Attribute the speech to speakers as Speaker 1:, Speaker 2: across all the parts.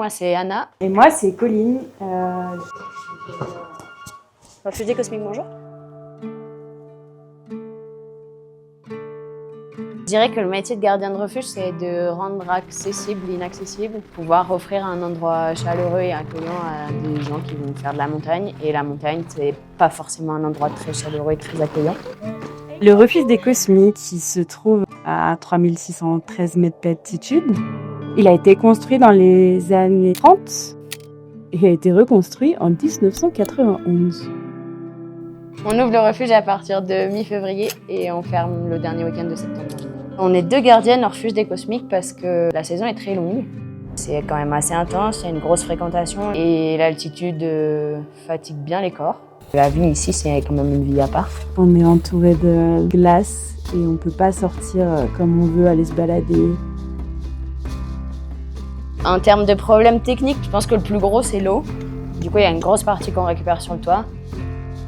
Speaker 1: moi c'est Anna.
Speaker 2: Et moi, c'est Colline.
Speaker 1: Refuge des Cosmiques, bonjour. Je dirais que le métier de gardien de refuge, c'est de rendre accessible l'inaccessible, pouvoir offrir un endroit chaleureux et accueillant à des gens qui vont faire de la montagne. Et la montagne, c'est pas forcément un endroit très chaleureux et très accueillant.
Speaker 2: Le refuge des Cosmiques, qui se trouve à 3613 mètres d'altitude, il a été construit dans les années 30 et a été reconstruit en 1991.
Speaker 1: On ouvre le refuge à partir de mi-février et on ferme le dernier week-end de septembre. On est 2 gardiennes au refuge des Cosmiques parce que la saison est très longue. C'est quand même assez intense, il y a une grosse fréquentation et l'altitude fatigue bien les corps. La vie ici, c'est quand même une vie à part.
Speaker 2: On est entouré de glace et on ne peut pas sortir comme on veut, aller se balader.
Speaker 1: En termes de problèmes techniques, je pense que le plus gros, c'est l'eau. Du coup, il y a une grosse partie qu'on récupère sur le toit.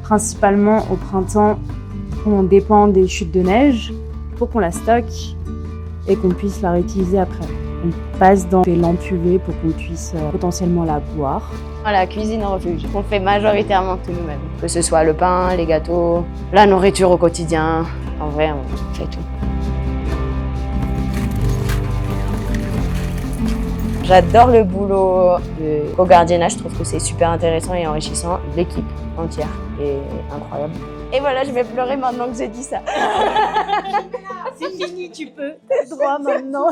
Speaker 2: Principalement au printemps, on dépend des chutes de neige pour qu'on la stocke et qu'on puisse la réutiliser après. On passe dans des lampes UV pour qu'on puisse potentiellement la boire.
Speaker 1: La cuisine au refuge, on fait majoritairement tout nous-mêmes. Que ce soit le pain, les gâteaux, la nourriture au quotidien. En vrai, on fait tout. J'adore le boulot de co-gardiennage, je trouve que c'est super intéressant et enrichissant. L'équipe entière est incroyable. Et voilà, je vais pleurer maintenant que j'ai dit ça.
Speaker 2: C'est fini, tu peux. T'as le droit maintenant.